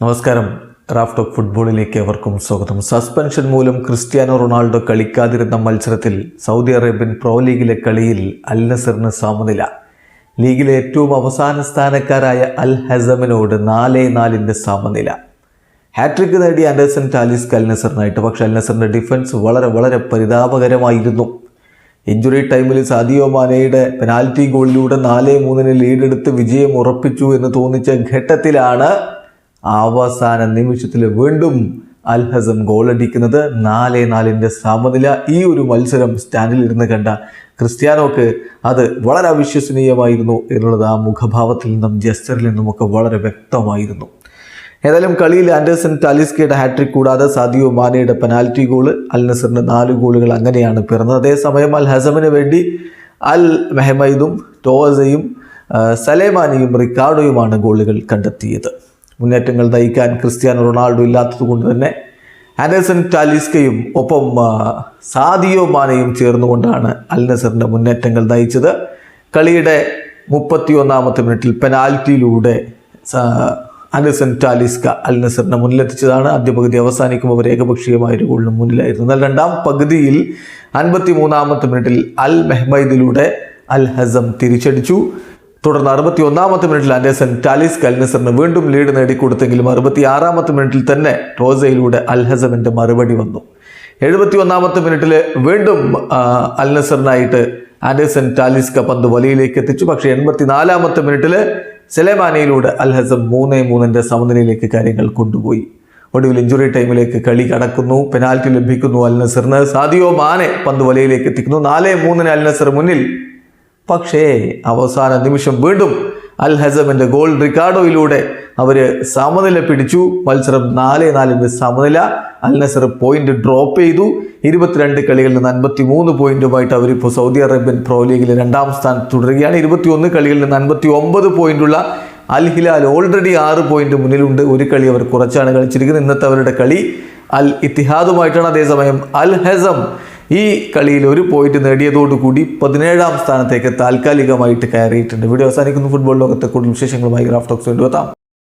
നമസ്കാരം. Raf talk ഫുട്ബോളിലേക്ക് അവർക്കും സ്വാഗതം. സസ്പെൻഷൻ മൂലം ക്രിസ്ത്യാനോ റൊണാൾഡോ കളിക്കാതിരുന്ന മത്സരത്തിൽ സൗദി അറേബ്യൻ പ്രോ ലീഗിലെ കളിയിൽ അൽ നസറിന് സമനില. ലീഗിലെ ഏറ്റവും അവസാന സ്ഥാനക്കാരായ അൽ ഹസമിനോട് 4-4 സമനില. ഹാട്രിക് നേടിയ ആൻഡേഴ്സൺ ടാലിസ്ക അൽ നസറിനായിട്ട്. പക്ഷേ അൽ നസറിൻ്റെ ഡിഫൻസ് വളരെ പരിതാപകരമായിരുന്നു. ഇഞ്ചുറി ടൈമിൽ സാദിയോ മാനയുടെ പെനാൽറ്റി ഗോളിലൂടെ 4-3 ലീഡെടുത്ത് വിജയം ഉറപ്പിച്ചു എന്ന് തോന്നിച്ച ഘട്ടത്തിലാണ് അവസാന നിമിഷത്തിൽ വീണ്ടും അൽ ഹസം ഗോളടിക്കുന്നത്. 4-4 സമനില. ഈ ഒരു മത്സരം സ്റ്റാൻഡിൽ ഇരുന്ന് കണ്ട ക്രിസ്ത്യാനോക്ക് അത് വളരെ അവിശ്വസനീയമായിരുന്നു എന്നുള്ളത് ആ മുഖഭാവത്തിൽ നിന്നും ജസ്റ്ററിൽ നിന്നുമൊക്കെ വളരെ വ്യക്തമായിരുന്നു. ഏതായാലും കളിയിൽ ആൻഡേഴ്സൺ ടാലിസ്കയുടെ ഹാട്രിക് കൂടാതെ സാദിയോ മാനയുടെ പെനാൽറ്റി ഗോള്, അൽ നസറിൻ്റെ 4 ഗോളുകൾ അങ്ങനെയാണ് പിറന്നത്. അതേസമയം അൽ ഹസമിന് വേണ്ടി അൽ മെഹമൈദും ടോസയും സലേമാനിയും റിക്കാർഡോയുമാണ് ഗോളുകൾ കണ്ടെത്തിയത്. മുന്നേറ്റങ്ങൾ നയിക്കാൻ ക്രിസ്ത്യാനോ റൊണാൾഡോ ഇല്ലാത്തതുകൊണ്ട് തന്നെ ആൻഡേഴ്സൺ ടാലിസ്കയും ഒപ്പം സാദിയോ മാനയും ചേർന്നുകൊണ്ടാണ് അൽ നസറിൻ്റെ മുന്നേറ്റങ്ങൾ നയിച്ചത്. കളിയുടെ 31-ാമത്തെ മിനിറ്റിൽ പെനാൽറ്റിയിലൂടെ ആൻഡേഴ്സൺ ടാലിസ്ക അൽ നസറിനെ മുന്നിലെത്തിച്ചതാണ്. ആദ്യ പകുതി അവസാനിക്കുമ്പോൾ അവർ ഏകപക്ഷീയമായൊരു ഗോളിന് മുന്നിലായിരുന്നു. എന്നാൽ രണ്ടാം പകുതിയിൽ 53-ാമത്തെ മിനിറ്റിൽ അൽ മെഹ്മൈദിലൂടെ അൽ ഹസം തിരിച്ചടിച്ചു. തുടർന്ന് 61-ാമത്തെ മിനിറ്റിൽ ആൻഡേഴ്സൺ ടാലിസ്ക അൽ നസറിന് വീണ്ടും ലീഡ് നേടിക്കൊടുത്തെങ്കിലും 66-ാമത്തെ മിനിറ്റിൽ തന്നെ ടോസയിലൂടെ അൽ ഹസമിൻ്റെ മറുപടി വന്നു. 71-ാമത്തെ മിനിറ്റിൽ വീണ്ടും അൽ നസറിനായിട്ട് ആൻഡേഴ്സൺ ടാലിസ്ക പന്ത് വലയിലേക്ക് എത്തിച്ചു. പക്ഷേ 84-ാമത്തെ മിനിറ്റിൽ സലേമാനിയിലൂടെ അൽ ഹസം 3-3 സമനിലയിലേക്ക് കാര്യങ്ങൾ കൊണ്ടുപോയി. ഒടുവിൽ ഇഞ്ചുറി ടൈമിലേക്ക് കളി കടക്കുന്നു. പെനാൽറ്റി ലഭിക്കുന്നു അൽ നസറിന്. സാദിയോ മാനെ പന്ത് വലയിലേക്ക് എത്തിക്കുന്നു. 4-3 അൽ നസർ മുന്നിൽ. പക്ഷേ അവസാന നിമിഷം വീണ്ടും അൽ ഹസമിൻ്റെ ഗോൾ റിക്കാർഡോയിലൂടെ അവർ സമനില പിടിച്ചു. മത്സരം 4-4 സമനില. അൽ നസർ പോയിന്റ് ഡ്രോപ്പ് ചെയ്തു. 22 കളികളിൽ നിന്ന് 53 പോയിന്റുമായിട്ട് അവരിപ്പോൾ സൗദി അറേബ്യൻ പ്രോ ലീഗിലെ 2ാം സ്ഥാനത്ത് തുടരുകയാണ്. 21 കളികളിൽ നിന്ന് 59 പോയിന്റുള്ള അൽ ഹിലാൽ ഓൾറെഡി 6 പോയിന്റ് മുന്നിലുണ്ട്. ഒരു കളി അവർ കുറച്ചാണ് കളിച്ചിരിക്കുന്നത്. ഇന്നത്തെ അവരുടെ കളി അൽ ഇത്തിഹാദുമായിട്ടാണ്. അതേസമയം അൽ ഹസം ഈ കളിയിൽ 1 പോയിന്റ് നേടിയതോടുകൂടി 17-ാം സ്ഥാനത്തേക്ക് താൽക്കാലികമായിട്ട് കയറിയിട്ടുണ്ട്. വീഡിയോ അവസാനിക്കുന്നു. ഫുട്ബോൾ ലോകത്തെ കൂടുതൽ വിശേഷങ്ങളുമായി റാഫ് ടോക്സ് വീണ്ടും എത്താം.